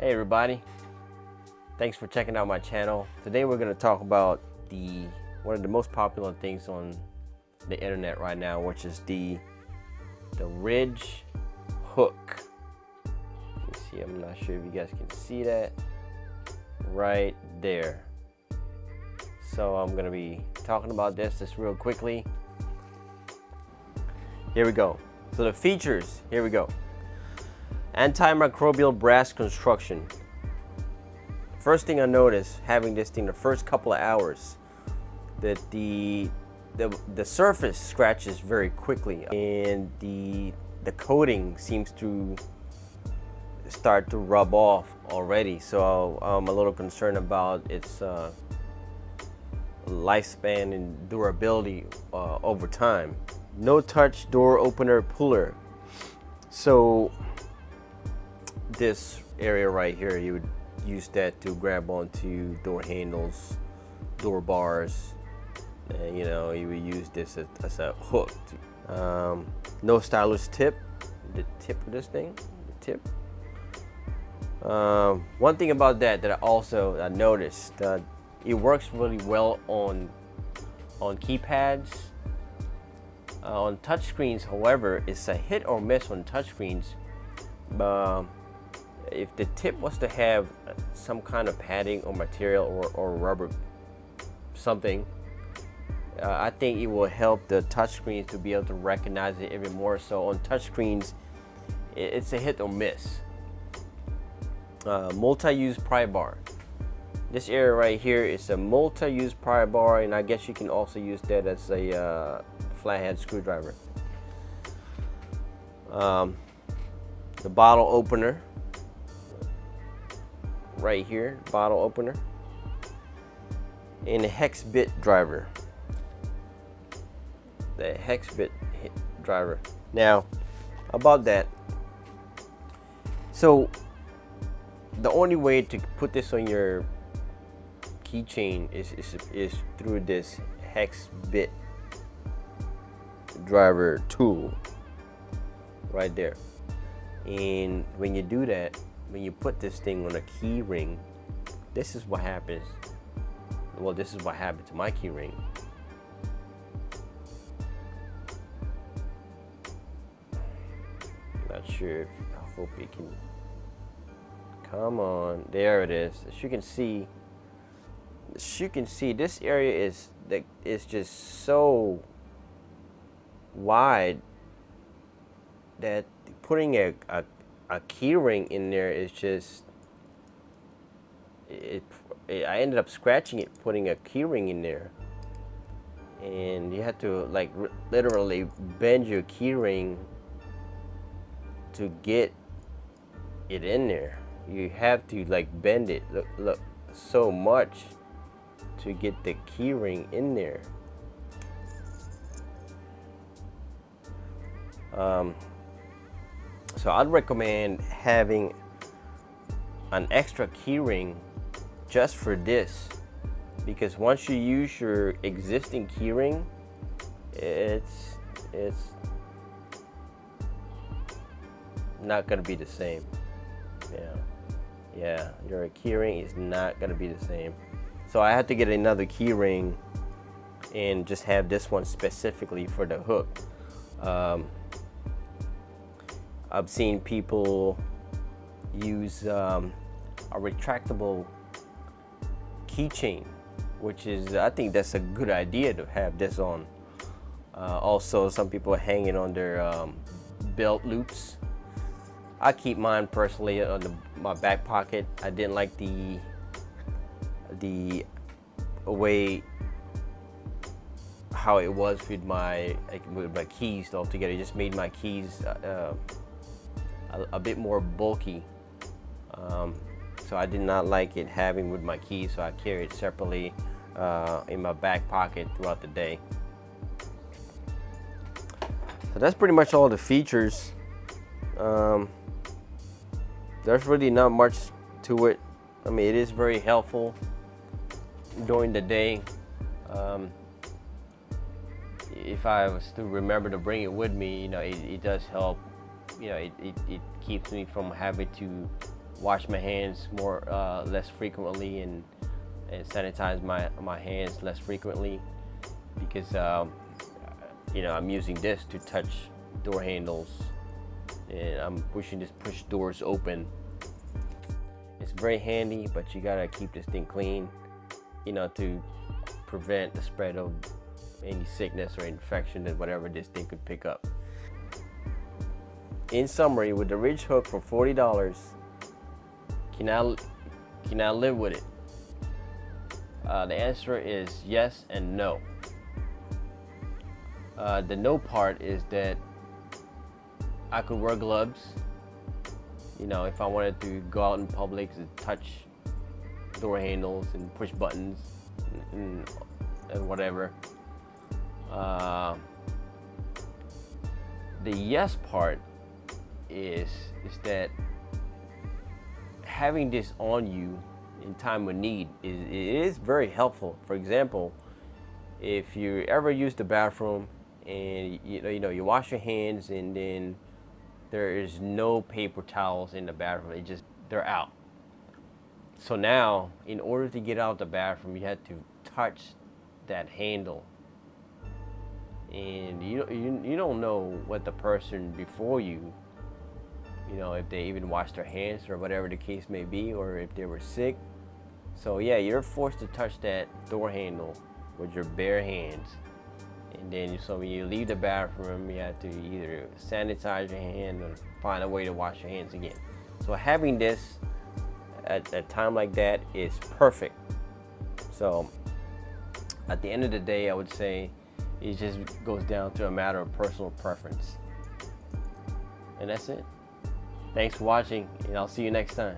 Hey everybody, thanks for checking out my channel. Today we're going to talk about one of the most popular things on the internet right now, which is the ridge hook. Let me see, I'm not sure if you guys can see that right there. So I'm going to be talking about this just real quickly. Here we go. So the features, here we go. Anti-microbial brass construction. First thing I noticed having this thing the first couple of hours, that the surface scratches very quickly, and the coating seems to start to rub off already. So I'm a little concerned about its lifespan and durability over time. No touch door opener puller. So this area right here, you would use that to grab onto door handles, door bars, and you know, you would use this as a hook. No stylus tip, the tip of this thing, the tip. One thing about that I noticed, it works really well on keypads. On touchscreens, however, it's a hit or miss on touchscreens. If the tip was to have some kind of padding or material or rubber something, I think it will help the touchscreens to be able to recognize it even more. So on touchscreens, it's a hit or miss. Multi-use pry bar. This area right here is a multi-use pry bar, and I guess you can also use that as a flathead screwdriver. The bottle opener right here, bottle opener, and the Hex Bit Driver. The Hex Bit Driver. Now, about that, so the only way to put this on your keychain is through this Hex Bit Driver tool right there. And when you do that, when you put this thing on a key ring, this is what happens. Well, this is what happened to my key ring. Not sure. I hope it can. Come on, there it is. As you can see, this area is just so wide that putting a key ring in there is just I ended up scratching it putting a key ring in there, and you have to like literally bend your key ring to get it in there. You have to like bend it look so much to get the key ring in there. So I'd recommend having an extra key ring just for this, because once you use your existing key ring, it's not gonna be the same. Yeah, your key ring is not gonna be the same. So I had to get another key ring and just have this one specifically for the hook. I've seen people use a retractable keychain, which is, I think that's a good idea to have this on. Also, some people are hanging on their belt loops. I keep mine personally on my back pocket. I didn't like the way how it was with my keys altogether. It just made my keys a bit more bulky, so I did not like it having with my keys, so I carry it separately in my back pocket throughout the day. So that's pretty much all the features. There's really not much to it. I mean, it is very helpful during the day. If I was to remember to bring it with me, you know, it does help. You know, it keeps me from having to wash my hands less frequently and sanitize my hands less frequently, because you know, I'm using this to touch door handles, and I'm pushing this push doors open. It's very handy, but you gotta keep this thing clean, you know, to prevent the spread of any sickness or infection that whatever this thing could pick up. In summary, with the ridge hook for $40, can I live with it? The answer is yes and no. The no part is that I could wear gloves, you know, if I wanted to go out in public to touch door handles and push buttons and whatever. The yes part is that having this on you in time of need is very helpful. For example, if you ever use the bathroom and you know you wash your hands and then there is no paper towels in the bathroom, they're out. So now, in order to get out of the bathroom, you had to touch that handle, and you don't know what the person before you, you know, if they even washed their hands or whatever the case may be, or if they were sick. So yeah, you're forced to touch that door handle with your bare hands. And then, so when you leave the bathroom, you have to either sanitize your hand or find a way to wash your hands again. So having this at a time like that is perfect. So at the end of the day, I would say it just goes down to a matter of personal preference. And that's it. Thanks for watching, and I'll see you next time.